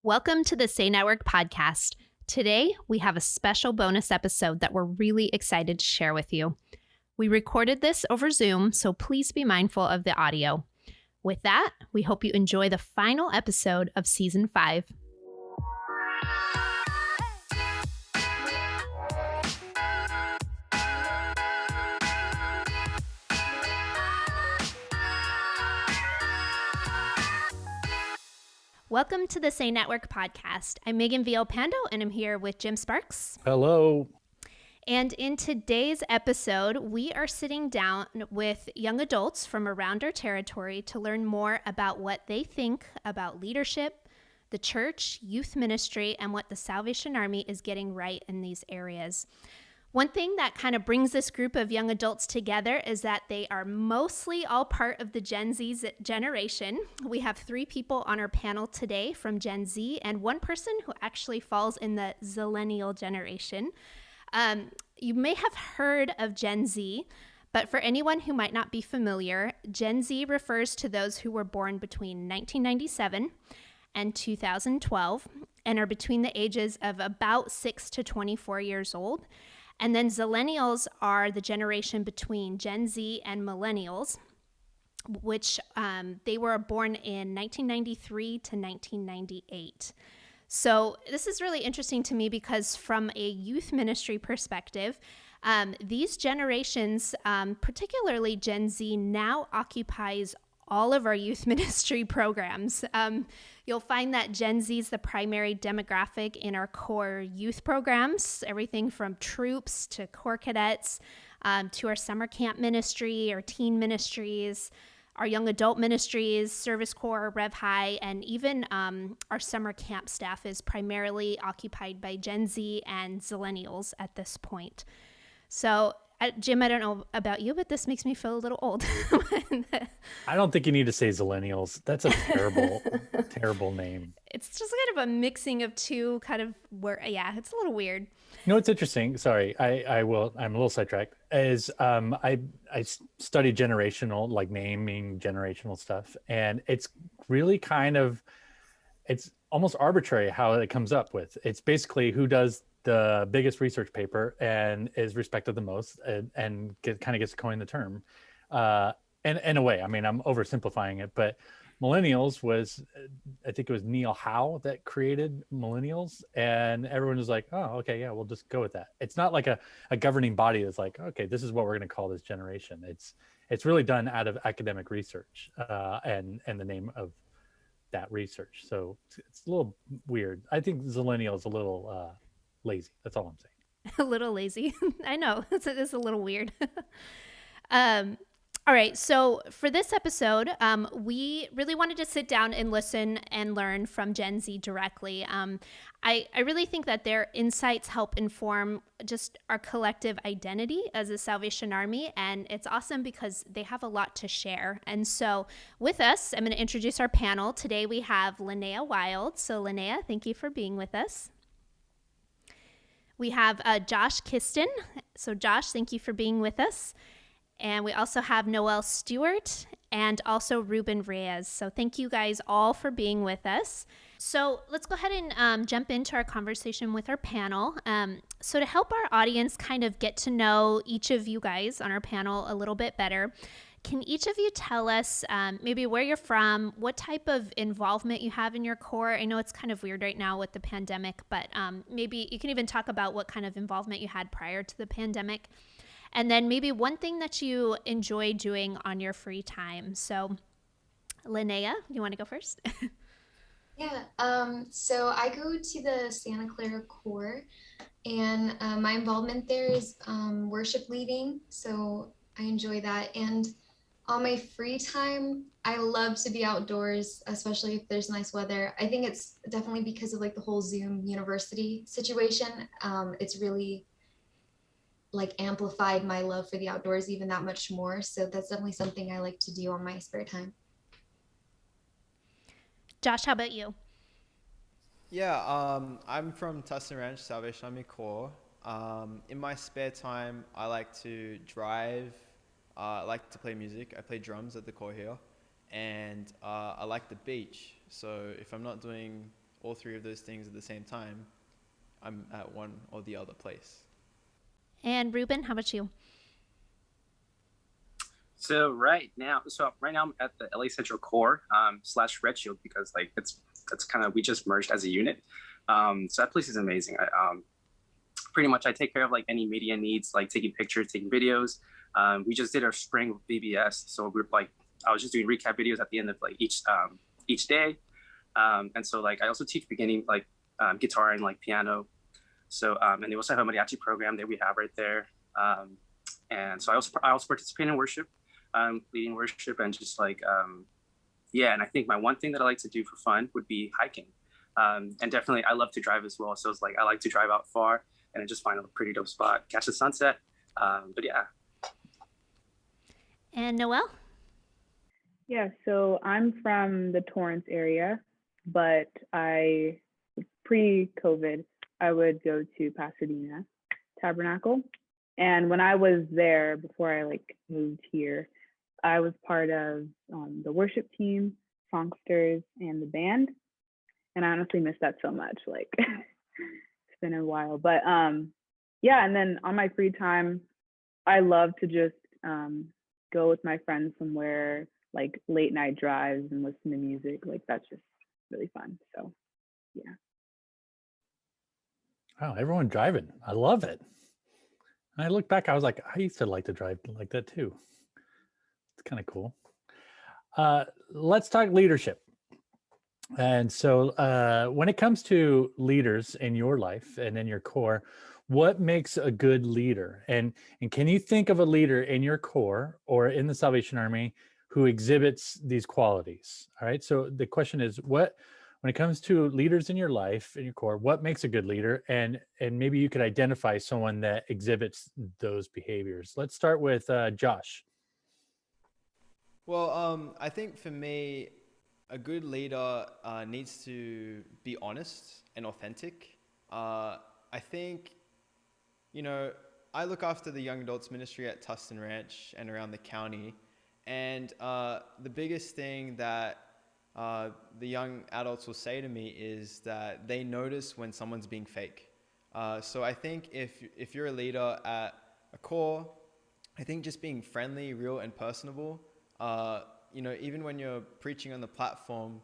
Welcome to the Saynetwork podcast. Today, we have a special bonus episode that we're really excited to share with you. We recorded this over Zoom, so please be mindful of the audio. With that, we hope you enjoy the final episode of Season 5. Welcome to the Saynetwork podcast. I'm Megan Villalpando, and I'm here with Jim Sparks. Hello. And in today's episode, we are sitting down with young adults from around our territory to learn more about what they think about leadership, the church, youth ministry, and what the Salvation Army is getting right in these areas. One thing that kind of brings this group of young adults together is that they are mostly all part of the Gen Z generation. We have 3 people on our panel today from Gen Z and one person who actually falls in the Zillennial generation. You may have heard of Gen Z, but for anyone who might not be familiar, Gen Z refers to those who were born between 1997 and 2012 and are between the ages of about 6 to 24 years old. And then Zillennials are the generation between Gen Z and Millennials, which they were born in 1993 to 1998. So this is really interesting to me because from a youth ministry perspective, these generations, particularly Gen Z, now occupies all of our youth ministry programs. You'll find that Gen Z is the primary demographic in our core youth programs, everything from troops to Corps cadets, to our summer camp ministry, our teen ministries, our young adult ministries, Service Corps, Rev High, and even our summer camp staff is primarily occupied by Gen Z and Zillennials at this point. So Jim, I don't know about you, but this makes me feel a little old. I don't think you need to say Zillennials. That's a terrible, terrible name. It's just kind of a mixing of two kind of it's a little weird. You know what's interesting? Sorry, I'm a little sidetracked. Is I study generational, like naming generational stuff, and it's really it's almost arbitrary how it comes up with. It's basically who does the biggest research paper and is respected the most and kind of gets to coin the term. And in a way, I mean, I'm oversimplifying it, but millennials was, I think it was Neil Howe that created millennials, and everyone was like, oh, okay, yeah, we'll just go with that. It's not like a governing body that's like, okay, this is what we're going to call this generation. It's really done out of academic research and the name of that research. So it's a little weird. I think Zillennial is a little lazy. That's all I'm saying. A little lazy. I know. It's a little weird. All right. So for this episode, we really wanted to sit down and listen and learn from Gen Z directly. I really think that their insights help inform just our collective identity as a Salvation Army. And it's awesome because they have a lot to share. And so with us, I'm going to introduce our panel. Today we have Lanayah Wild. So Lanayah, thank you for being with us. We have Josh Kistan. So Josh, thank you for being with us. And we also have Noelle Stewart and also Ruben Reyes. So thank you guys all for being with us. So let's go ahead and jump into our conversation with our panel. So to help our audience kind of get to know each of you guys on our panel a little bit better, can each of you tell us maybe where you're from, what type of involvement you have in your Corps? I know it's kind of weird right now with the pandemic, but maybe you can even talk about what kind of involvement you had prior to the pandemic. And then maybe one thing that you enjoy doing on your free time. So Lanayah, you want to go first? Yeah, so I go to the Santa Clara Corps, and my involvement there is worship leading, so I enjoy that. And on my free time, I love to be outdoors, especially if there's nice weather. I think it's definitely because of like the whole Zoom university situation. It's really like amplified my love for the outdoors even that much more. So that's definitely something I like to do on my spare time. Josh, how about you? Yeah, I'm from Tustin Ranch, Salvation Army Corps. In my spare time, I like to drive. I like to play music. I play drums at the Corps here. And I like the beach. So if I'm not doing all three of those things at the same time, I'm at one or the other place. And Ruben, how about you? So right now I'm at the LA Central Core slash Red Shield because like that's kind of we just merged as a unit. So that place is amazing. Pretty much I take care of like any media needs, like taking pictures, taking videos. We just did our spring VBS, so we're like I was just doing recap videos at the end of like each day. And so like I also teach beginning like guitar and like piano. So and they also have a mariachi program that we have right there. And so I also participate in worship, leading worship, and just like yeah. And I think my one thing that I like to do for fun would be hiking, and definitely I love to drive as well. So it's like I like to drive out far and just find a pretty dope spot, catch the sunset. But yeah. And Noelle? Yeah, so I'm from the Torrance area, but pre-COVID, I would go to Pasadena Tabernacle. And when I was there, before I like moved here, I was part of the worship team, songsters, and the band. And I honestly miss that so much. Like it's been a while, but yeah. And then on my free time, I love to just go with my friends somewhere, like late night drives and listen to music. Like that's just really fun. So yeah. Wow, everyone driving. I love it. And I look back, I was like, I used to like to drive like that too. It's kind of cool. Let's talk leadership. And so when it comes to leaders in your life and in your core, what makes a good leader? And can you think of a leader in your core or in the Salvation Army who exhibits these qualities? All right. So the question is, when it comes to leaders in your life, in your core, what makes a good leader? And maybe you could identify someone that exhibits those behaviors. Let's start with Josh. Well, I think for me, a good leader needs to be honest and authentic. I think, you know, I look after the young adults ministry at Tustin Ranch and around the county. And the biggest thing that the young adults will say to me is that they notice when someone's being fake. So I think if you're a leader at a core, I think just being friendly, real, and personable, you know, even when you're preaching on the platform,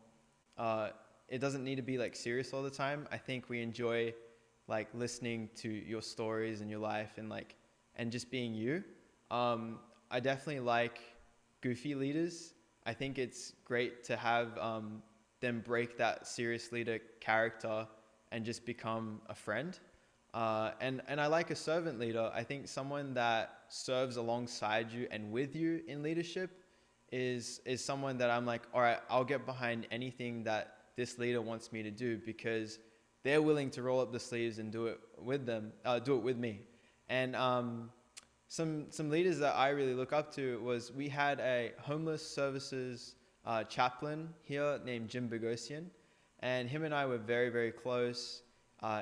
it doesn't need to be like serious all the time. I think we enjoy like listening to your stories and your life and just being you. I definitely like goofy leaders. I think it's great to have them break that serious leader character and just become a friend. And I like a servant leader. I think someone that serves alongside you and with you in leadership is someone that I'm like, all right, I'll get behind anything that this leader wants me to do because they're willing to roll up the sleeves and do it with them, do it with me. And some leaders that I really look up to was we had a homeless services chaplain here named Jim Bogosian, and him and I were very, very close.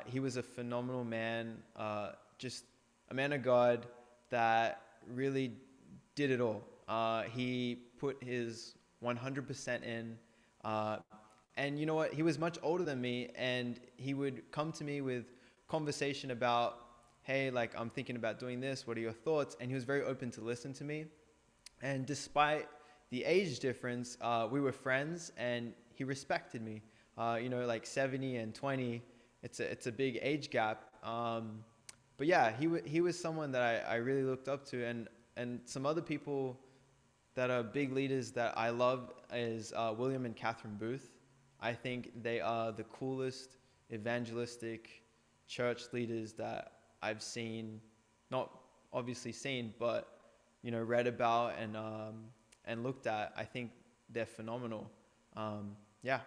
He was a phenomenal man, just a man of God that really did it all. He put his 100% in, and you know what? He was much older than me, and he would come to me with conversation about, hey, like I'm thinking about doing this. What are your thoughts? And he was very open to listen to me. And despite the age difference, we were friends, and he respected me. You know, like 70 and 20, it's a big age gap. But yeah, he was someone that I really looked up to, and some other people that are big leaders that I love is William and Catherine Booth. I think they are the coolest evangelistic church leaders that I've seen, not obviously seen, but you know, read about and looked at. I think they're phenomenal. Yeah.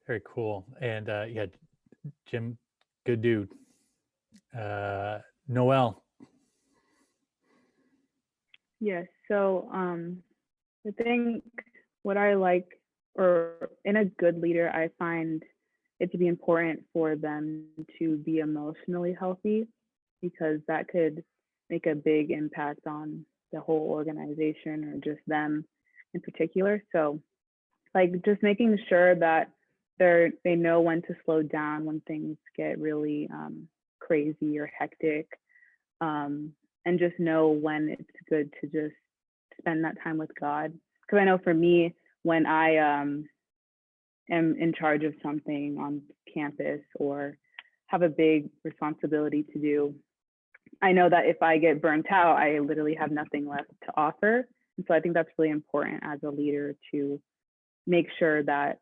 Very cool. And yeah, Jim, good dude. Noelle. Yes. So I think what I like, or in a good leader, I find it to be important for them to be emotionally healthy, because that could make a big impact on the whole organization or just them in particular. So like just making sure that they know when to slow down when things get really crazy or hectic, and just know when it's good to just spend that time with God. Because I know for me, when I am in charge of something on campus or have a big responsibility to do, I know that if I get burnt out, I literally have nothing left to offer. And so I think that's really important as a leader to make sure that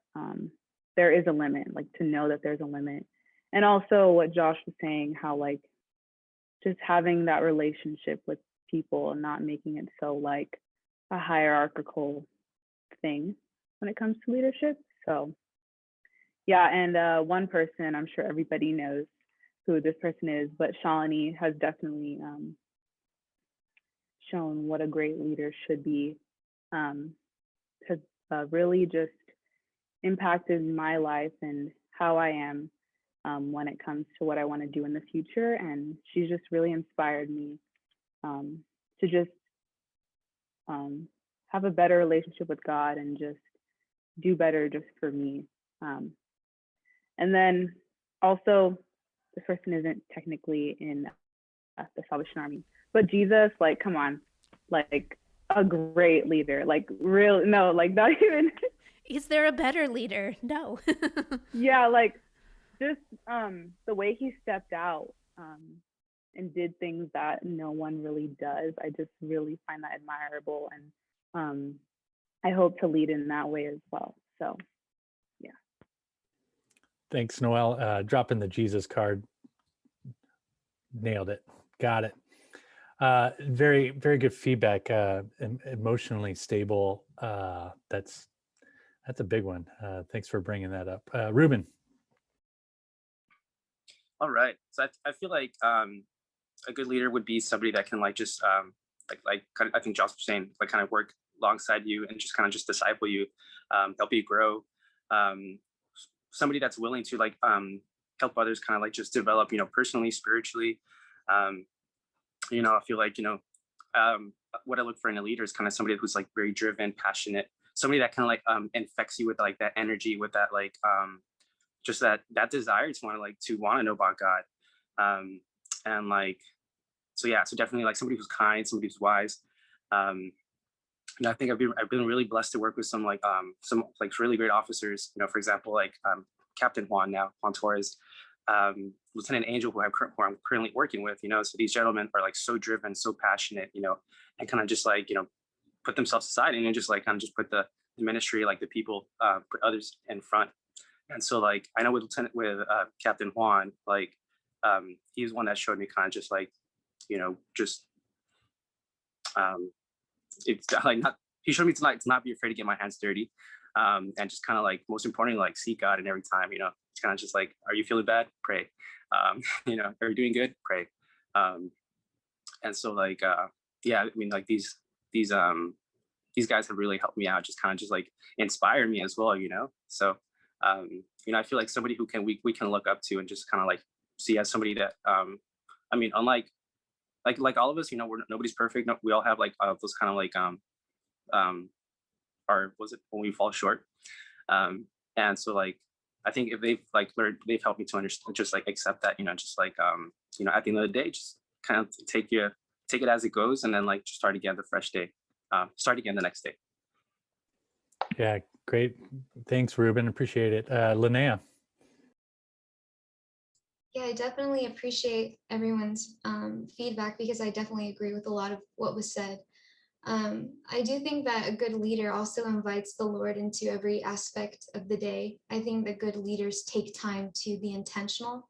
there is a limit, like to know that there's a limit. And also what Josh was saying, how like just having that relationship with people and not making it so like a hierarchical thing when it comes to leadership. So yeah, and one person, I'm sure everybody knows who this person is, but Shalini has definitely shown what a great leader should be. Has really just impacted my life and how I am when it comes to what I want to do in the future. And she's just really inspired me to just have a better relationship with God and just do better just for me. And then also, this person isn't technically in the Salvation Army, but Jesus, like, come on, like a great leader, like real, no, like not even. Is there a better leader? No. Yeah, like just the way he stepped out and did things that no one really does. I just really find that admirable, and I hope to lead in that way as well. So yeah. Thanks, Noelle. Dropping the Jesus card. Nailed it. Got it. Very, very good feedback. Emotionally stable. That's a big one. Thanks for bringing that up. Ruben. All right. So I feel like a good leader would be somebody that can like just like kind of, I think Josh was saying, like kind of work alongside you and just kind of just disciple you, help you grow. Somebody that's willing to like help others kind of like just develop, personally, spiritually. I feel like, what I look for in a leader is kind of somebody who's like very driven, passionate, somebody that kind of like infects you with like that energy, with that like just that desire to want to know about God. And like, so definitely like somebody who's kind, somebody who's wise. And I think I've been really blessed to work with some like really great officers, for example, like Captain Juan Torres, Lieutenant Angel, who I'm currently working with, so these gentlemen are like so driven, so passionate, and kind of just like, put themselves aside and just like kind of just put the ministry, like the people, put others in front. And so like, I know with Captain Juan, like he's one that showed me kind of just like, just it's like not, he showed me to not be afraid to get my hands dirty, and just kind of like, most importantly, like seek God. And every time, it's kind of just like, are you feeling bad? Pray. Are you doing good? Pray. And so like, yeah, I mean, like these guys have really helped me out, just kind of just like inspire me as well, So, I feel like somebody who we can look up to and just kind of like see as somebody that, I mean, unlike like all of us, nobody's perfect. No, we all have like those kind of like was it when we fall short? And so like, I think if they've like learned, they've helped me to understand, just like accept that, just like at the end of the day, just kind of take it as it goes, and then like just start again the fresh day, start again the next day. Yeah, great. Thanks, Ruben. Appreciate it. Lanayah. Yeah, I definitely appreciate everyone's feedback, because I definitely agree with a lot of what was said. I do think that a good leader also invites the Lord into every aspect of the day. I think that good leaders take time to be intentional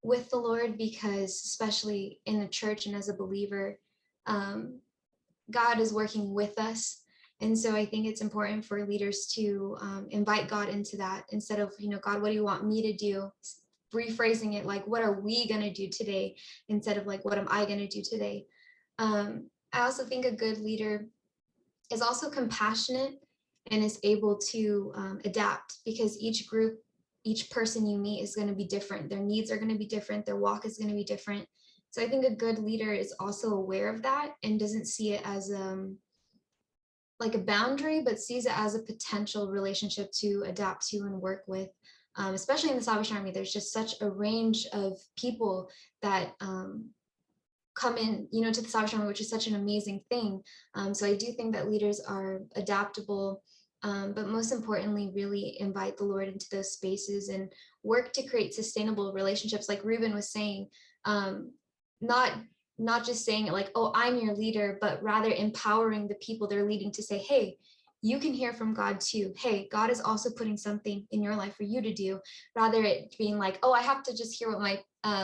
with the Lord, because especially in the church and as a believer, God is working with us. And so I think it's important for leaders to invite God into that, instead of, God, what do you want me to do? Rephrasing it like, what are we going to do today? Instead of like, what am I going to do today? I also think a good leader is also compassionate and is able to adapt, because each group, each person you meet is going to be different. Their needs are going to be different. Their walk is going to be different. So I think a good leader is also aware of that and doesn't see it as like a boundary, but sees it as a potential relationship to adapt to and work with. Especially in the Salvation Army, there's just such a range of people that come in, to the Salvation Army, which is such an amazing thing. So I do think that leaders are adaptable, but most importantly, really invite the Lord into those spaces and work to create sustainable relationships. Like Ruben was saying, not just saying it like, oh, I'm your leader, but rather empowering the people they're leading to say, hey, you can hear from God too. Hey, God is also putting something in your life for you to do, rather it being like, oh, I have to just hear what my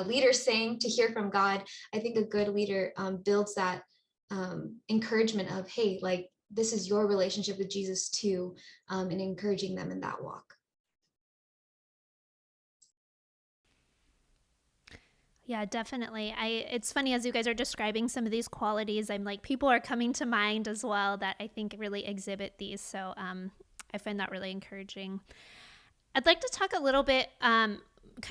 leader's saying to hear from God. I think a good leader builds that encouragement of, hey, like, this is your relationship with Jesus too, and encouraging them in that walk. Yeah, definitely. It's funny as you guys are describing some of these qualities, I'm like, people are coming to mind as well that I think really exhibit these. So I find that really encouraging. I'd like to talk a little bit, kind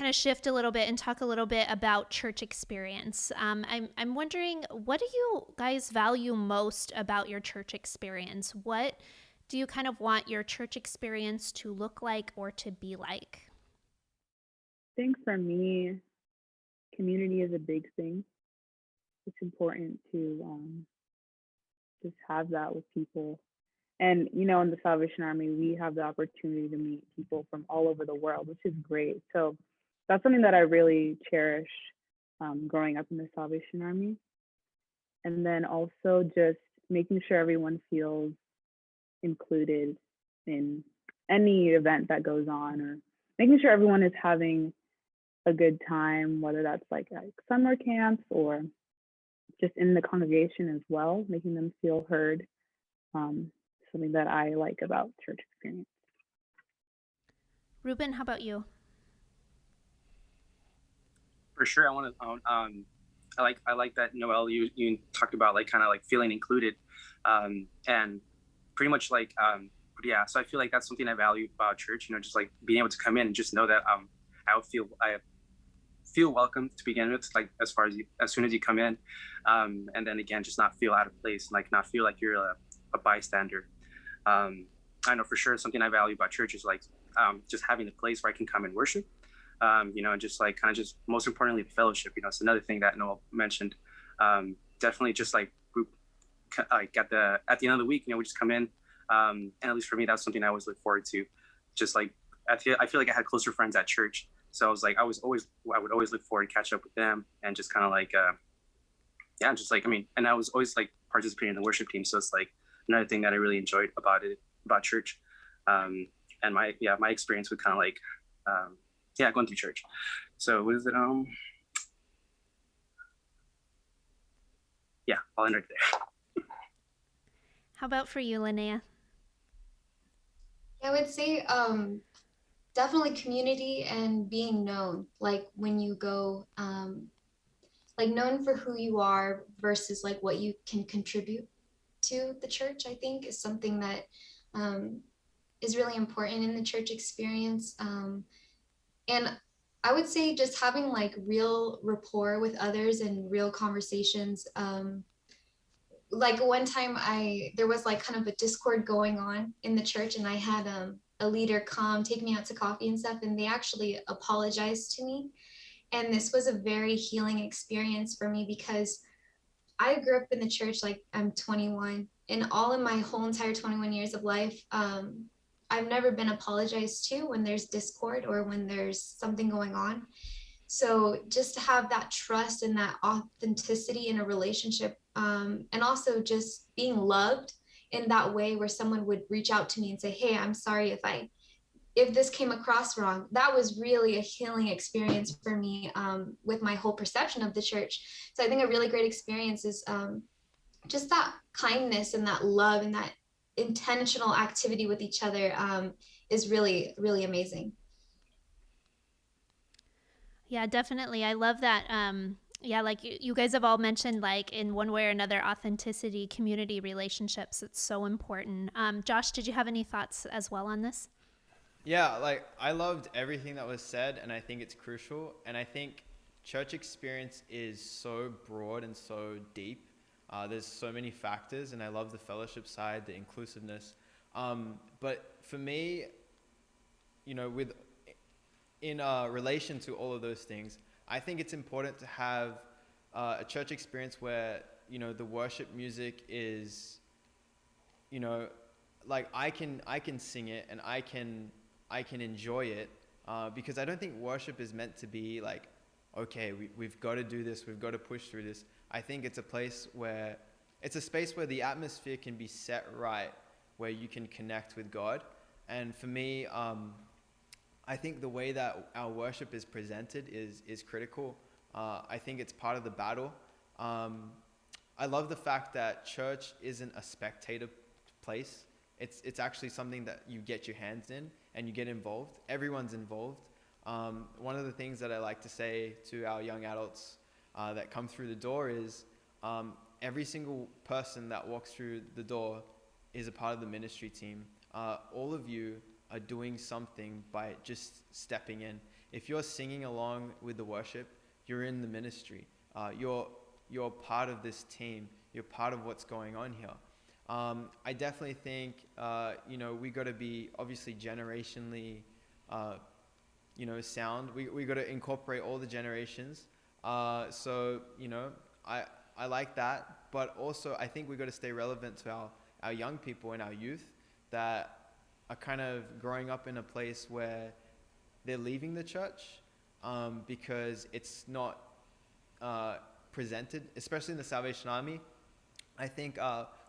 of shift a little bit and talk a little bit about church experience. I'm wondering, what do you guys value most about your church experience? What do you kind of want your church experience to look like or to be like? I think for me, community is a big thing. It's important to just have that with people. And, in the Salvation Army, we have the opportunity to meet people from all over the world, which is great. So that's something that I really cherish growing up in the Salvation Army. And then also just making sure everyone feels included in any event that goes on, or making sure everyone is having a good time, whether that's like summer camps or just in the congregation as well, making them feel heard. Something that I like about church experience. Ruben, how about you? For sure, I like that, Noelle, you talked about like kind of like feeling included, and pretty much like yeah. So I feel like that's something I value about church. Just like being able to come in and just know that I feel welcome to begin with, like as soon as you come in, and then again just not feel out of place, like not feel like you're a bystander. I know for sure something I value about church is like just having a place where I can come and worship, and just like kind of just most importantly the fellowship. It's another thing that Noelle mentioned. Definitely just like group, like at the end of the week, we just come in, and at least for me that's something I always look forward to. Just like I feel like I had closer friends at church, so I was like I would always look forward to catch up with them and just kind of like just like and I was always like participating in the worship team, so it's like another thing that I really enjoyed about church, and my experience with kind of like going through church. So what is it? I'll end right there. How about for you, Lanayah? I would say definitely community and being known, like when you go, like known for who you are versus like what you can contribute to the church, I think is something that is really important in the church experience. And I would say just having like real rapport with others and real conversations. Like one time there was like kind of a discord going on in the church, and I had a leader come take me out to coffee and stuff, and they actually apologized to me. And this was a very healing experience for me because I grew up in the church, like I'm 21, and all in my whole entire 21 years of life, I've never been apologized to when there's discord or when there's something going on. So just to have that trust and that authenticity in a relationship, and also just being loved in that way where someone would reach out to me and say, hey, I'm sorry if this came across wrong. That was really a healing experience for me, with my whole perception of the church. So I think a really great experience is just that kindness and that love and that intentional activity with each other is really, really amazing. Yeah, definitely. I love that. Like you guys have all mentioned, like in one way or another, authenticity, community relationships. It's so important. Josh, did you have any thoughts as well on this? Yeah, like I loved everything that was said, and I think it's crucial. And I think church experience is so broad and so deep. There's so many factors, and I love the fellowship side, the inclusiveness. But for me, in relation to all of those things, I think it's important to have a church experience where, the worship music is, like I can sing it and I can enjoy it, because I don't think worship is meant to be like, okay, we've got to do this, we've got to push through this. I think it's a space where the atmosphere can be set right, where you can connect with God. And for me, I think the way that our worship is presented is critical. I think it's part of the battle. I love the fact that church isn't a spectator place. It's actually something that you get your hands in and you get involved. Everyone's involved. One of the things that I like to say to our young adults that come through the door is every single person that walks through the door is a part of the ministry team. All of you are doing something by just stepping in. If you're singing along with the worship, you're in the ministry. You're part of this team. You're part of what's going on here. I definitely think, we got to be obviously generationally, sound. We got to incorporate all the generations. So, I like that. But also, I think we got to stay relevant to our young people and our youth that are kind of growing up in a place where they're leaving the church because it's not presented, especially in the Salvation Army. I think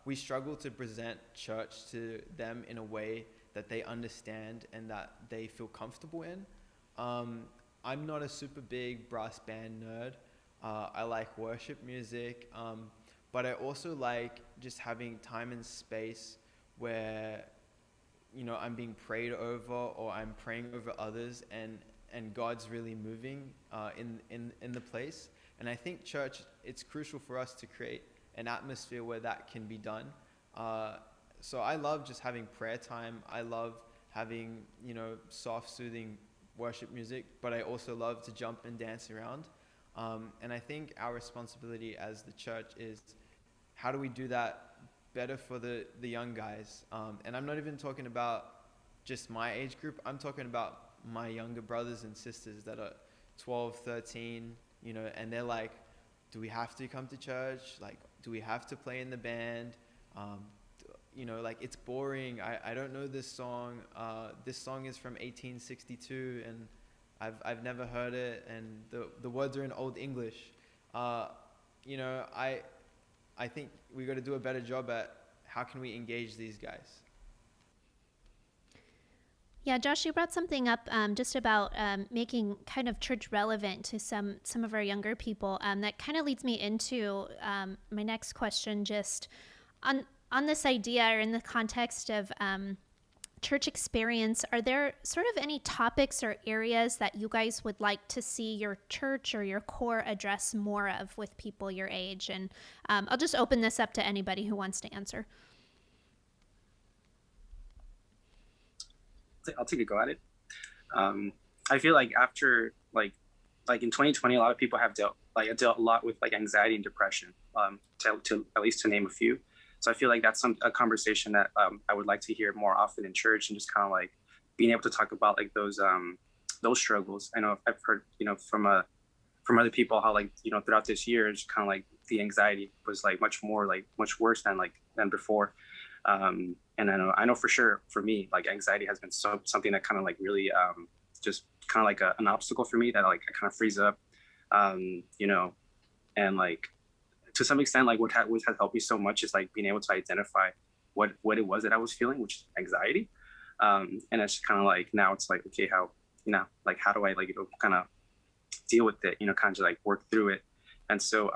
we struggle to present church to them in a way that they understand and that they feel comfortable in. I'm not a super big brass band nerd. I like worship music, but I also like just having time and space where, I'm being prayed over or I'm praying over others and God's really moving in the place. And I think church, it's crucial for us to create an atmosphere where that can be done. So I love just having prayer time. I love having, soft, soothing worship music, but I also love to jump and dance around. And I think our responsibility as the church is, how do we do that better for the young guys? And I'm not even talking about just my age group. I'm talking about my younger brothers and sisters that are 12, 13, and they're like, do we have to come to church? Like, do we have to play in the band? Like, it's boring. I don't know this song. This song is from 1862 and I've never heard it, and the words are in Old English. I think we got to do a better job at how can we engage these guys. Yeah, Josh, you brought something up just about making kind of church relevant to some of our younger people. That kind of leads me into my next question, just on this idea or in the context of church experience. Are there sort of any topics or areas that you guys would like to see your church or your core address more of with people your age? And I'll just open this up to anybody who wants to answer. I'll take a go at it. I feel like after like in 2020, a lot of people have dealt a lot with like anxiety and depression, to at least to name a few. So I feel like that's a conversation that I would like to hear more often in church, and just kind of like being able to talk about like those struggles. I know I've heard, from other people how like, throughout this year, it's kind of like the anxiety was like much worse than before. And I know for sure for me, like anxiety has been something that kind of like really just kind of like an obstacle for me that like I kind of freeze up, and like to some extent, like what has helped me so much is like being able to identify what it was that I was feeling, which is anxiety. And it's kind of like, now it's like, okay, how do I like, kind of deal with it, kind of like work through it. And so,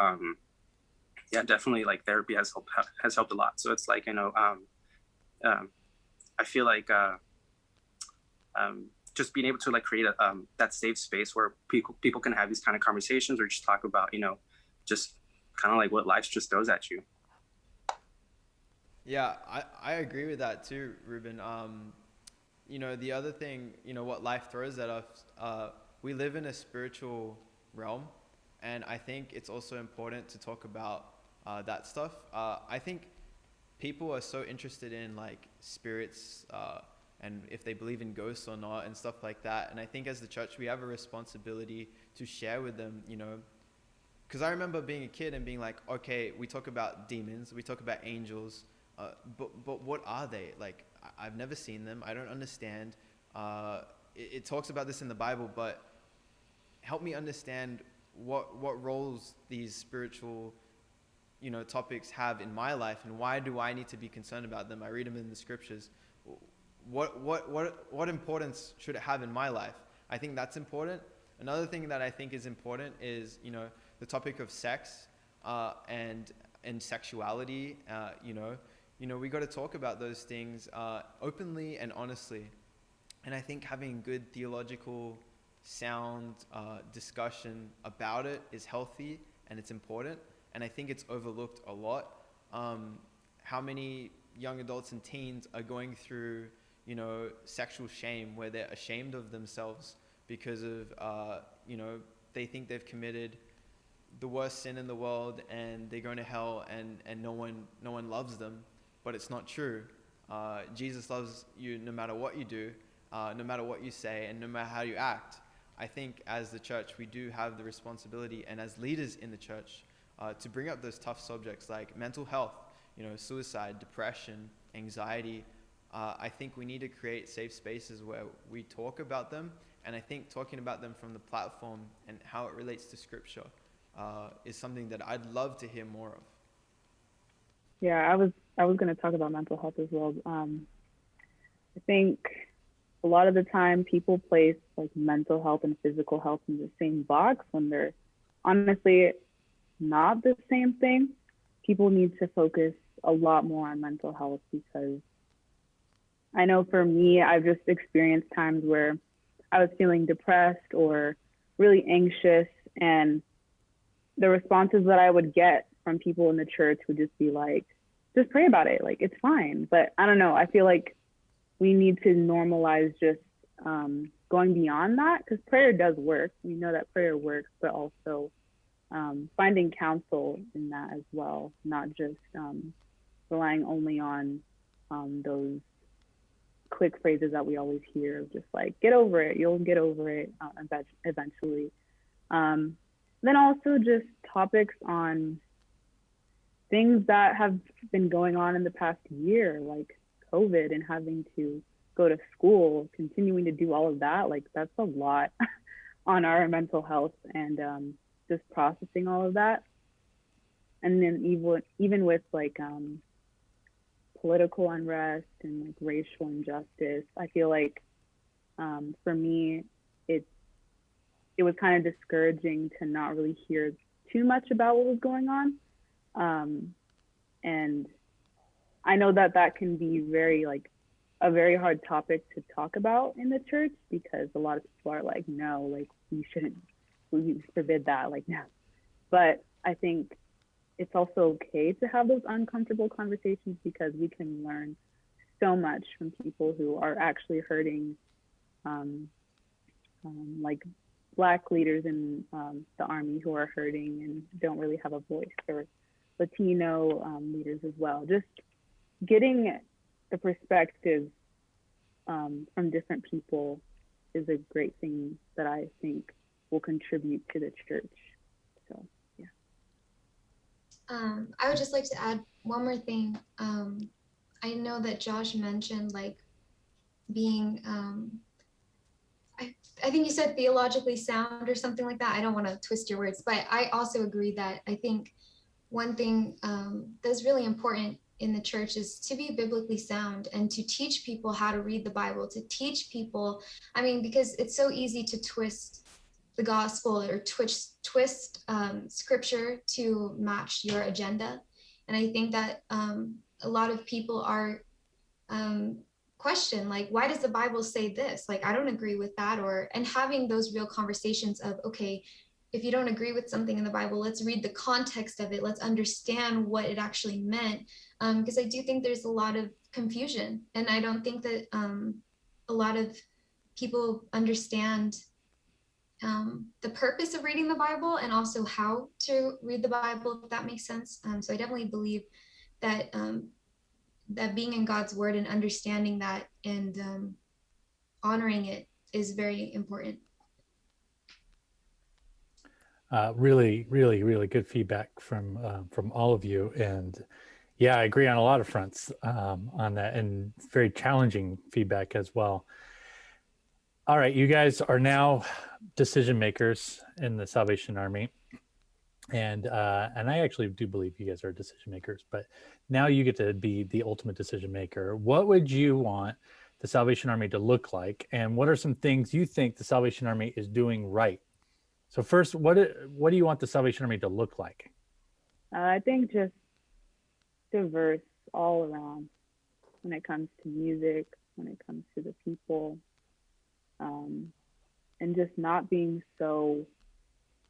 yeah, definitely like therapy has helped a lot. So it's like, I feel like just being able to like create that safe space where people can have these kind of conversations or just talk about, just kind of like what life just throws at you. Yeah, I agree with that too, Ruben. The other thing, what life throws at us, we live in a spiritual realm, and I think it's also important to talk about that stuff. I think people are so interested in like spirits and if they believe in ghosts or not and stuff like that. And I think as the church, we have a responsibility to share with them, you know, because I remember being a kid and being like, okay, we talk about demons, we talk about angels, but what are they? Like, I've never seen them. I don't understand. It talks about this in the Bible, but help me understand what roles these spiritual, you know, topics have in my life, and why do I need to be concerned about them? I read them in the scriptures. What importance should it have in my life? I think that's important. Another thing that I think is important is, you know, the topic of sex and sexuality. You know, we got to talk about those things openly and honestly. And I think having good theological, sound discussion about it is healthy and it's important. And I think it's overlooked a lot. How many young adults and teens are going through, you know, sexual shame, where they're ashamed of themselves because of, you know, they think they've committed the worst sin in the world and they're going to hell, and no one loves them. But it's not true. Jesus loves you no matter what you do, no matter what you say, and no matter how you act. I think as the church, we do have the responsibility, and as leaders in the church, to bring up those tough subjects like mental health, you know, suicide, depression, anxiety. I think we need to create safe spaces where we talk about them, and I think talking about them from the platform and how it relates to scripture is something that I'd love to hear more of. Yeah, I was going to talk about mental health as well. I think a lot of the time people place like mental health and physical health in the same box when they're honestly not the same thing. People need to focus a lot more on mental health, because I know for me, I've just experienced times where I was feeling depressed or really anxious, and the responses that I would get from people in the church would just be like, just pray about it, like it's fine. But I don't know, I feel like we need to normalize just going beyond that, because prayer does work. We know that prayer works, but also finding counsel in that as well, not just relying only on those quick phrases that we always hear, just like, get over it, you'll get over it eventually. Then also just topics on things that have been going on in the past year, like COVID and having to go to school, continuing to do all of that. Like, that's a lot on our mental health, and just processing all of that. And then even with like political unrest and like racial injustice, I feel like for me, it was kind of discouraging to not really hear too much about what was going on. And I know that can be very like a very hard topic to talk about in the church, because a lot of people are like, no, like we forbid that, like no. But I think it's also okay to have those uncomfortable conversations, because we can learn so much from people who are actually hurting, like Black leaders in the Army who are hurting and don't really have a voice, or Latino leaders as well. Just getting the perspectives from different people is a great thing that I think will contribute to the church. So, yeah. I would just like to add one more thing. I know that Josh mentioned like being, I think you said theologically sound or something like that. I don't want to twist your words, but I also agree that I think one thing that's really important in the church is to be biblically sound and to teach people how to read the Bible, to teach people, I mean, because it's so easy to twist the gospel or twist scripture to match your agenda. And I think that a lot of people are question, like, why does the Bible say this? Like, I don't agree with that. And having those real conversations of, okay, if you don't agree with something in the Bible, let's read the context of it. Let's understand what it actually meant. Because I do think there's a lot of confusion, and I don't think that a lot of people understand the purpose of reading the Bible and also how to read the Bible, if that makes sense. So I definitely believe that that being in God's word and understanding that and honoring it is very important. Really, really, really good feedback from all of you, and yeah, I agree on a lot of fronts on that, and very challenging feedback as well. All right, you guys are now decision makers in the Salvation Army, and I actually do believe you guys are decision makers. But now you get to be the ultimate decision maker. What would you want the Salvation Army to look like, and what are some things you think the Salvation Army is doing right? So first, what do you want the Salvation Army to look like? I think just diverse all around when it comes to music, when it comes to the people, and just not being so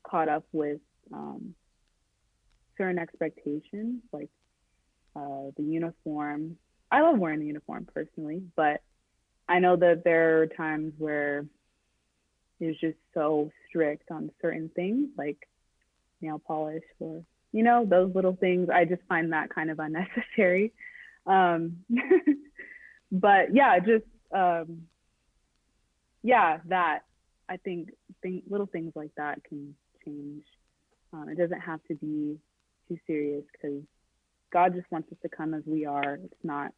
caught up with certain expectations, like the uniform. I love wearing the uniform personally, but I know that there are times where it's just so strict on certain things, like nail polish or, those little things. I just find that kind of unnecessary. But yeah, just, that I think little things like that can change. It doesn't have to be too serious because God just wants us to come as we are. It's not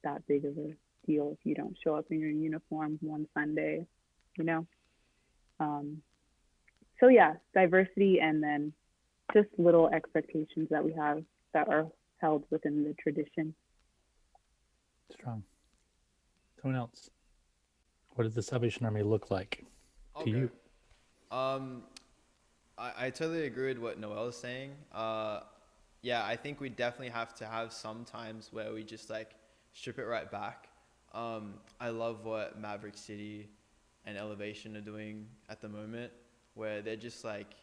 that big of a deal if you don't show up in your uniform one Sunday, So yeah, diversity, and then just little expectations that we have that are held within the tradition. Strong. Someone else. What does the Salvation Army look like to you? I totally agree with what Noelle is saying. Yeah, I think we definitely have to have some times where we just like strip it right back. I love what Maverick City and Elevation are doing at the moment, where they're just like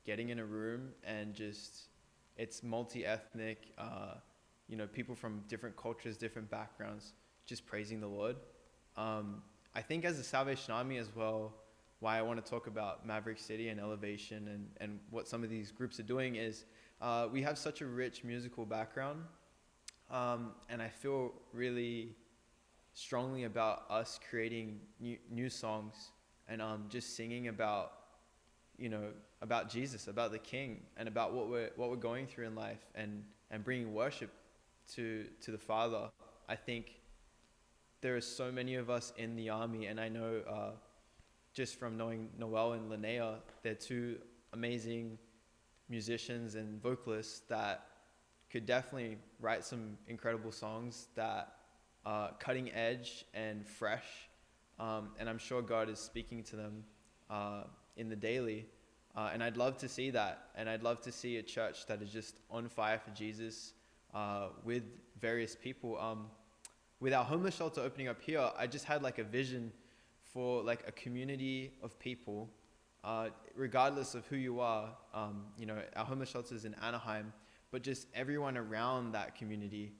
getting in a room and just, it's multi-ethnic, people from different cultures, different backgrounds, just praising the Lord. I think as a Salvation Army as well, why I want to talk about Maverick City and Elevation and what some of these groups are doing is we have such a rich musical background, and I feel really strongly about us creating new songs and just singing about about Jesus, about the King, and about what we're going through in life, and bringing worship to the Father. I think there are so many of us in the army, and I know just from knowing Noelle and Lanayah, they're two amazing musicians and vocalists that could definitely write some incredible songs that are cutting edge and fresh, and I'm sure God is speaking to them in the daily, and I'd love to see that, and I'd love to see a church that is just on fire for Jesus with various people. With our homeless shelter opening up here, I just had like a vision for like a community of people, regardless of who you are. Our homeless shelter is in Anaheim, but just everyone around that community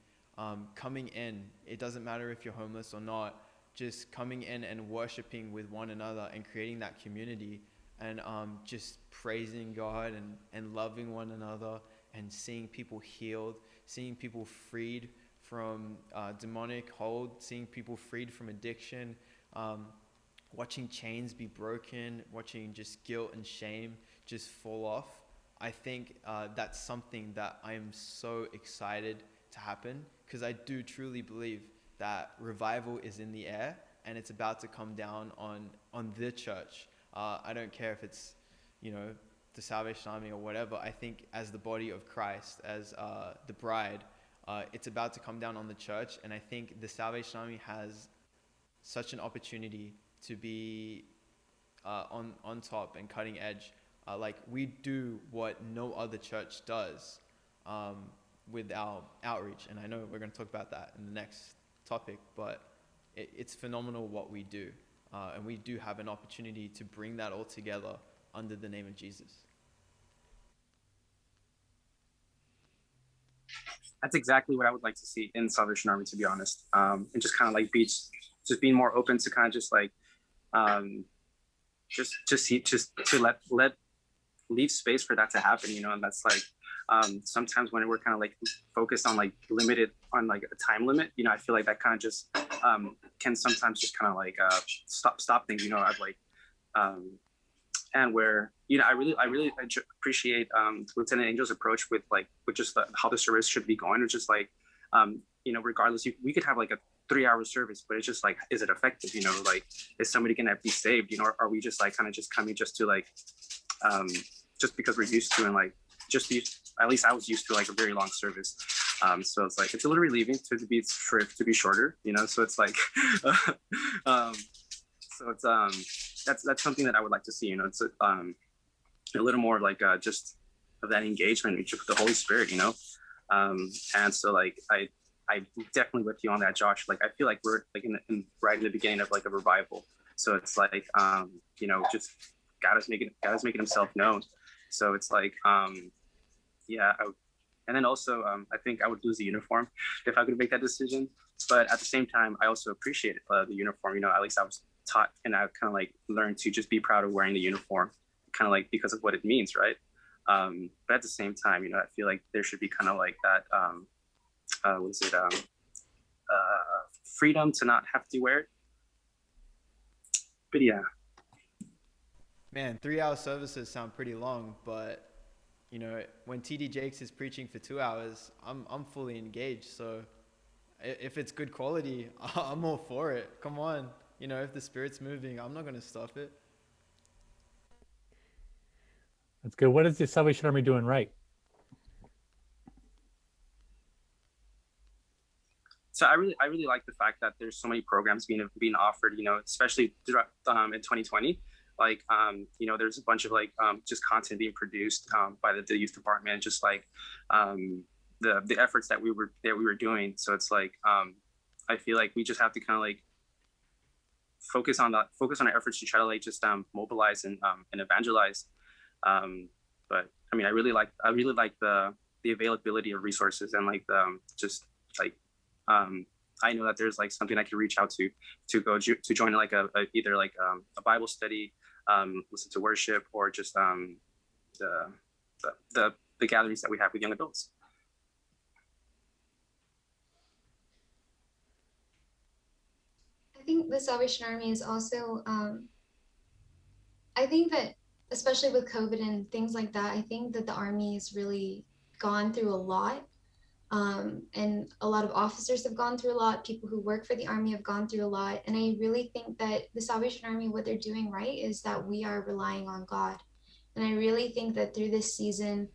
coming in. It doesn't matter if you're homeless or not, just coming in and worshiping with one another and creating that community, and just praising God and loving one another, and seeing people healed, seeing people freed from demonic hold, seeing people freed from addiction, watching chains be broken, watching just guilt and shame just fall off. I think that's something that I am so excited to happen, because I do truly believe that revival is in the air and it's about to come down on the church. I don't care if it's, the Salvation Army or whatever. I think as the body of Christ, as the bride, it's about to come down on the church, and I think the Salvation Army has such an opportunity to be on top and cutting edge. Like we do what no other church does with our outreach, and I know we're going to talk about that in the next topic, but it's phenomenal what we do, and we do have an opportunity to bring that all together under the name of Jesus. That's exactly what I would like to see in Salvation Army, to be honest. And just kind of like just being more open to kind of just like just to leave space for that to happen, you know. And that's like sometimes when we're kind of like focused on like limited on like a time limit, you know, I feel like that kind of just can sometimes just kind of like stop things, you know. I've like and where, you know, I really appreciate Lieutenant Angel's approach with just how the service should be going. It's just like you know, regardless, we could have like a 3-hour service, but it's just like, is it effective? You know, like, is somebody gonna be saved? You know, or are we just like kind of just coming just to like just because we're used to, and like at least I was used to like a very long service. So it's like it's a little relieving to be shorter, you know. So it's like so it's that's something that I would like to see, you know. It's a little more like just of that engagement with the Holy Spirit, you know. And so like I definitely with you on that, Josh. Like I feel like we're like right in the beginning of like a revival. So it's like you know, just God is making himself known. So it's like yeah. And then also I think I would lose the uniform if I could make that decision. But at the same time, I also appreciate the uniform. You know, at least I was taught, and I kind of like learned to just be proud of wearing the uniform, kind of like because of what it means, right? But at the same time, you know, I feel like there should be kind of like that freedom to not have to wear it. But yeah. Man, 3-hour services sound pretty long, but you know, when TD Jakes is preaching for 2 hours, I'm fully engaged. So if it's good quality, I'm all for it. Come on, you know, if the Spirit's moving, I'm not gonna stop it. That's good. What is the Salvation Army doing right? So I really like the fact that there's so many programs being offered, you know, especially throughout, in 2020. Like you know, there's a bunch of like just content being produced by the youth department, just like the efforts that we were doing. So it's like I feel like we just have to kind of like focus on our efforts to try to like just mobilize and evangelize. But I mean, I really like the availability of resources, and like the just like I know that there's like something I can reach out to go to join like either like a Bible study, listen to worship, or just the gatherings that we have with young adults. I think the Salvation Army is also, I think that especially with COVID and things like that, I think that the Army has really gone through a lot. And a lot of officers have gone through a lot. People who work for the Army have gone through a lot. And I really think that the Salvation Army, what they're doing right is that we are relying on God. And I really think that through this season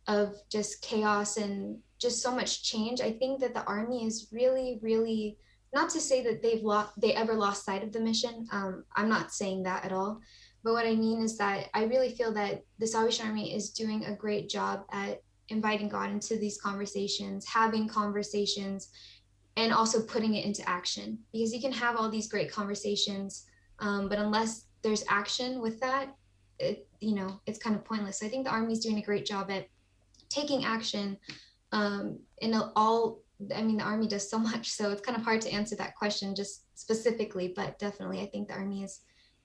of just chaos and just so much change, I think that the Army is really, really, not to say that they ever lost sight of the mission. I'm not saying that at all. But what I mean is that I really feel that the Salvation Army is doing a great job at inviting God into these conversations, having conversations, and also putting it into action. Because you can have all these great conversations, but unless there's action with that, it's kind of pointless. So I think the Army is doing a great job at taking action the Army does so much, so it's kind of hard to answer that question just specifically, but definitely I think the Army is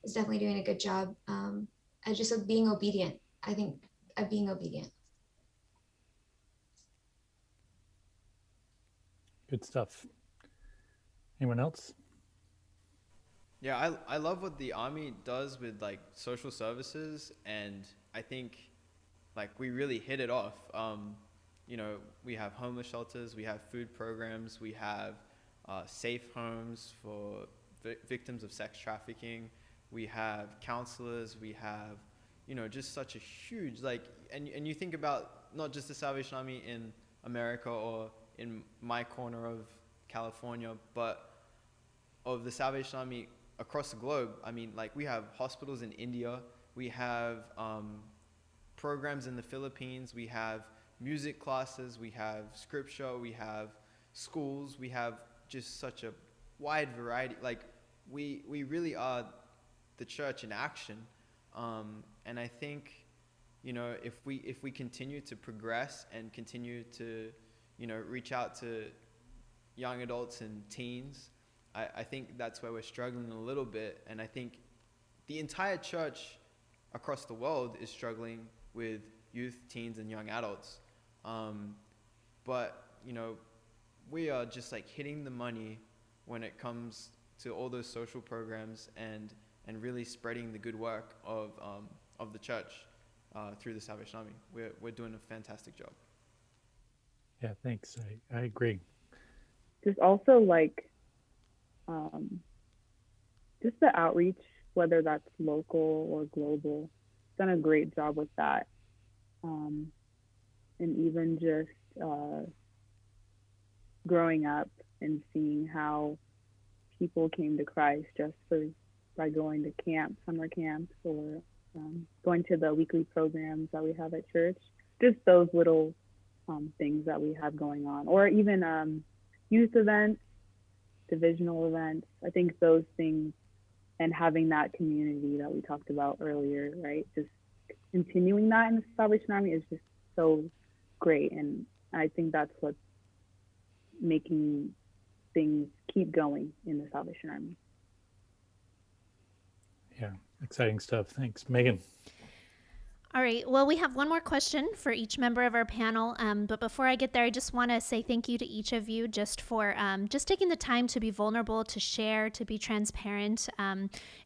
definitely doing a good job at just being obedient. I think at being obedient. Good stuff. Anyone else? Yeah, I love what the Army does with like social services, and I think like we really hit it off. You know, we have homeless shelters, we have food programs, we have safe homes for victims of sex trafficking, we have counselors, we have, you know, just such a huge, like, and you think about not just the Salvation Army in America or in my corner of California, but of the Salvation Army across the globe. I mean, like, we have hospitals in India, we have programs in the Philippines, we have music classes, we have scripture, we have schools, we have just such a wide variety. Like, we really are the church in action. And I think, you know, if we continue to progress and continue to, you know, reach out to young adults and teens, I think that's where we're struggling a little bit. And I think the entire church across the world is struggling with youth, teens, and young adults. But, you know, we are just like hitting the money when it comes to all those social programs and really spreading the good work of the church through the Salvation Army. We're doing a fantastic job. Yeah, thanks. I agree. Just also like just the outreach, whether that's local or global, done a great job with that. And even just growing up and seeing how people came to Christ just by going to camp, summer camps, or going to the weekly programs that we have at church. Just those little things that we have going on, or even youth events, divisional events. I think those things, and having that community that we talked about earlier, right? Just continuing that in the Salvation Army is just so great. And I think that's what's making things keep going in the Salvation Army. Yeah, exciting stuff. Thanks. Megan. All right. Well, we have one more question for each member of our panel. But before I get there, I just want to say thank you to each of you just for just taking the time to be vulnerable, to share, to be transparent.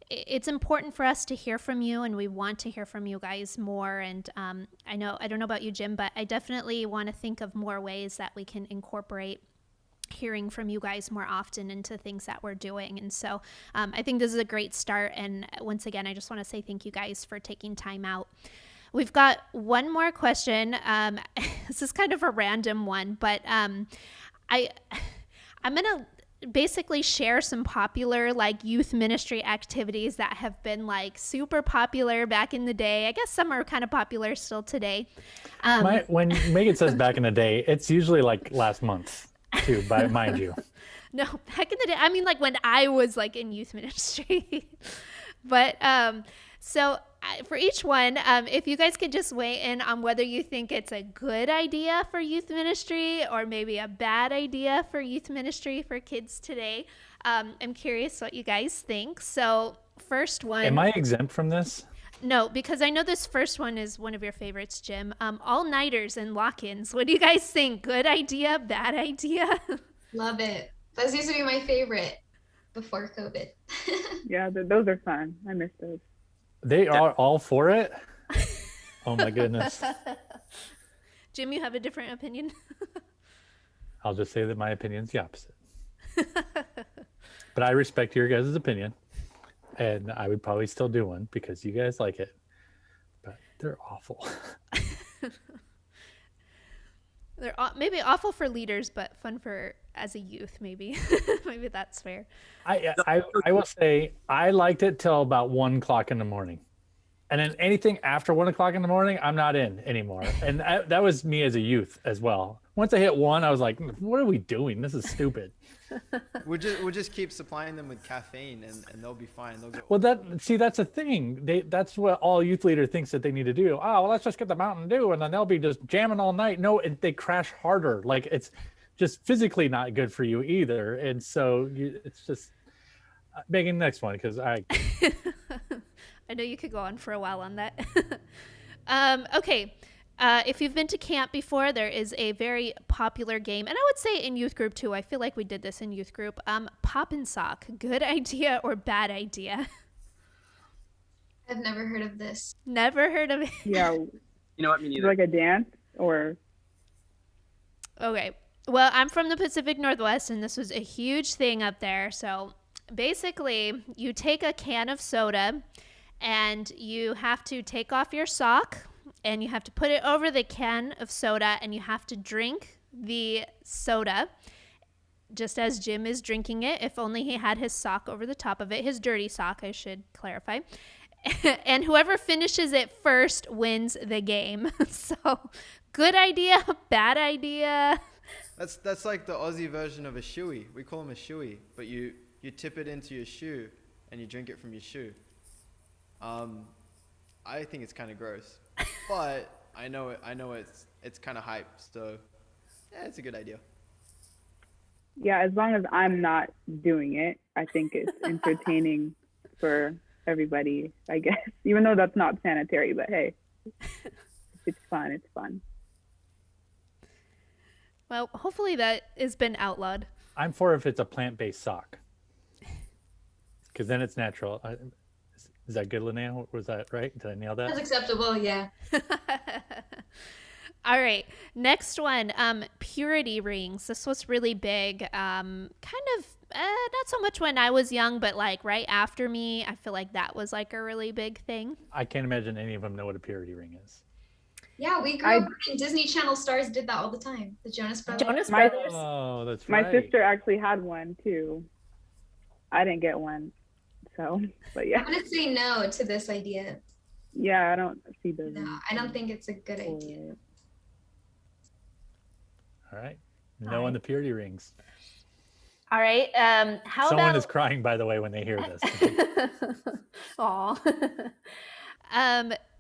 It's important for us to hear from you, and we want to hear from you guys more. And I don't know about you, Jim, but I definitely want to think of more ways that we can incorporate hearing from you guys more often into things that we're doing. And so I think this is a great start. And once again, I just want to say thank you guys for taking time out. We've got one more question. This is kind of a random one, but I'm going to basically share some popular like youth ministry activities that have been like super popular back in the day. I guess some are kind of popular still today. When Megan says back in the day, it's usually like last month too, mind you. No, back in the day, I mean like when I was like in youth ministry. But for each one, if you guys could just weigh in on whether you think it's a good idea for youth ministry or maybe a bad idea for youth ministry for kids today. I'm curious what you guys think. So first one. Am I exempt from this? No, because I know this first one is one of your favorites, Jim. All-nighters and lock-ins. What do you guys think? Good idea? Bad idea? Love it. Those used to be my favorite before COVID. Yeah, those are fun. I miss those. They are all for it? Oh my goodness. Jim, you have a different opinion? I'll just say that my opinion's the opposite. But I respect your guys' opinion. And I would probably still do one because you guys like it. But they're awful. They're maybe awful for leaders, but fun for as a youth, maybe. Maybe that's fair. I will say I liked it till about 1:00 in the morning. And then anything after 1:00 in the morning, I'm not in anymore. And that was me as a youth as well. Once I hit 1, I was like, what are we doing? This is stupid. We'll just keep supplying them with caffeine and they'll be fine. Well, that's the thing. That's what all youth leader thinks that they need to do. Oh, well, let's just get the Mountain Dew and then they'll be just jamming all night. No, they crash harder. Like it's just physically not good for you either. And so it's just Megan, next one, because I know you could go on for a while on that. Okay. If you've been to camp before, there is a very popular game, and I would say in youth group too. I feel like we did this in youth group. Pop and sock, good idea or bad idea? I've never heard of this. Never heard of it? Yeah. You know what? Me neither. Like a dance or? Okay. Well, I'm from the Pacific Northwest, and this was a huge thing up there. So basically, you take a can of soda, and you have to take off your sock, and you have to put it over the can of soda, and you have to drink the soda just as Jim is drinking it. If only he had his sock over the top of it, his dirty sock, I should clarify. And whoever finishes it first wins the game. So good idea, bad idea. That's like the Aussie version of a shoey. We call them a shoey, but you tip it into your shoe and you drink it from your shoe. I think it's kind of gross, but I know it's kind of hype, so yeah, it's a good idea. Yeah, as long as I'm not doing it, I think it's entertaining for everybody, I guess, even though that's not sanitary, but hey, it's fun. It's fun. Well, hopefully that has been outlawed. I'm for if it's a plant-based sock, because then it's natural. Is that good, Lanayah? Was that right? Did I nail that? That's acceptable, yeah. All right, next one, purity rings. This was really big. Kind of not so much when I was young, but like right after me, I feel like that was like a really big thing. I can't imagine any of them know what a purity ring is. Yeah, we grew up and Disney Channel stars did that all the time. The Jonas Brothers. Jonas Brothers. Oh, that's My right. sister actually had one too. I didn't get one, so, but yeah. I'm gonna say no to this idea. Yeah, I don't see those. No, I don't think it's a good idea. All right. No on the purity rings. All right. How Someone about... is crying, by the way, when they hear this. Aw.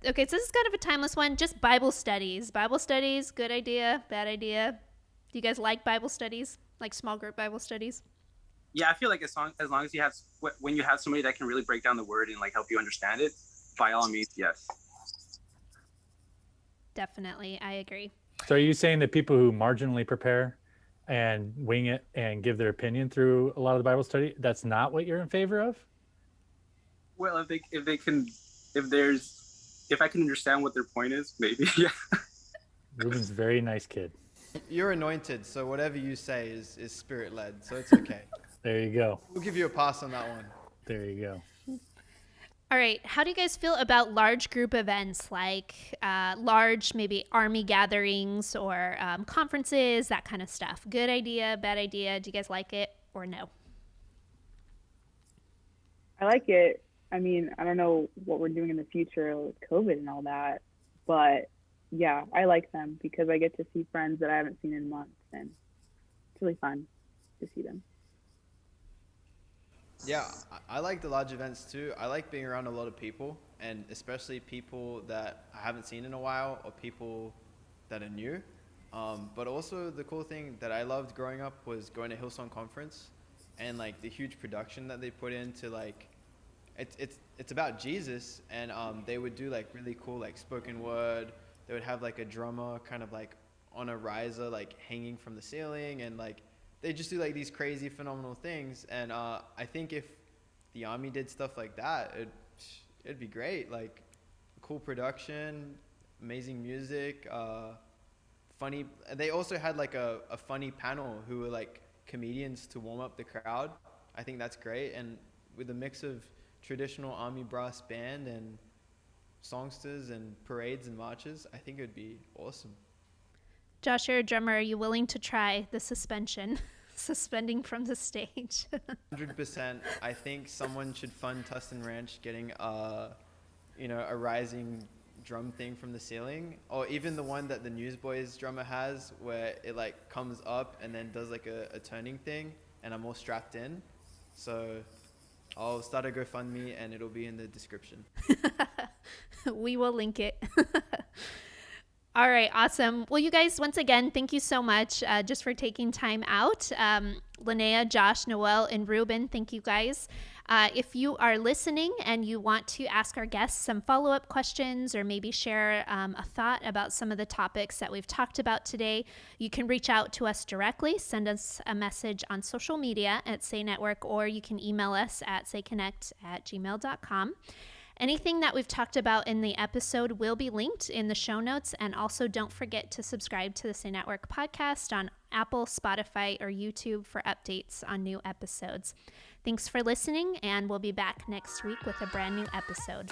Okay, so this is kind of a timeless one. Just Bible studies. Bible studies, good idea, bad idea? Do you guys like Bible studies? Like small group Bible studies? Yeah, I feel like as long as you have, when you have somebody that can really break down the word and like help you understand it, by all means, yes. Definitely, I agree. So are you saying that people who marginally prepare and wing it and give their opinion through a lot of the Bible study, that's not what you're in favor of? Well, if I can understand what their point is, maybe, yeah. Ruben's a very nice kid. You're anointed, so whatever you say is spirit-led, so it's okay. There you go. We'll give you a pass on that one. There you go. All right, how do you guys feel about large group events, like large maybe army gatherings or conferences, that kind of stuff? Good idea, bad idea? Do you guys like it or no? I like it. I mean, I don't know what we're doing in the future with COVID and all that, but yeah, I like them because I get to see friends that I haven't seen in months, and it's really fun to see them. Yeah, I like the large events too. I like being around a lot of people, and especially people that I haven't seen in a while or people that are new. But also the cool thing that I loved growing up was going to Hillsong Conference and like the huge production that they put into like, it's about Jesus, and they would do like really cool like spoken word. They would have like a drummer kind of like on a riser like hanging from the ceiling, and like they just do like these crazy phenomenal things. And I think if the Army did stuff like that, it'd be great. Like cool production, amazing music, funny. They also had like a funny panel who were like comedians to warm up the crowd. I think that's great. And with a mix of traditional Army brass band and songsters and parades and marches, I think it would be awesome. Josh, you're a drummer. Are you willing to try the suspending from the stage? 100%. I think someone should fund Tustin Ranch getting a rising drum thing from the ceiling, or even the one that the Newsboys drummer has where it like comes up and then does like a turning thing, and I'm all strapped in. So I'll start a GoFundMe and it'll be in the description. We will link it. All right, awesome. Well, you guys, once again, thank you so much just for taking time out. Lanayah, Josh, Noelle, and Ruben, thank you guys. If you are listening and you want to ask our guests some follow-up questions or maybe share a thought about some of the topics that we've talked about today, you can reach out to us directly. Send us a message on social media at Saynetwork, or you can email us at sayconnect@gmail.com. Anything that we've talked about in the episode will be linked in the show notes. And also don't forget to subscribe to the Saynetwork podcast on Apple, Spotify, or YouTube for updates on new episodes. Thanks for listening, and we'll be back next week with a brand new episode.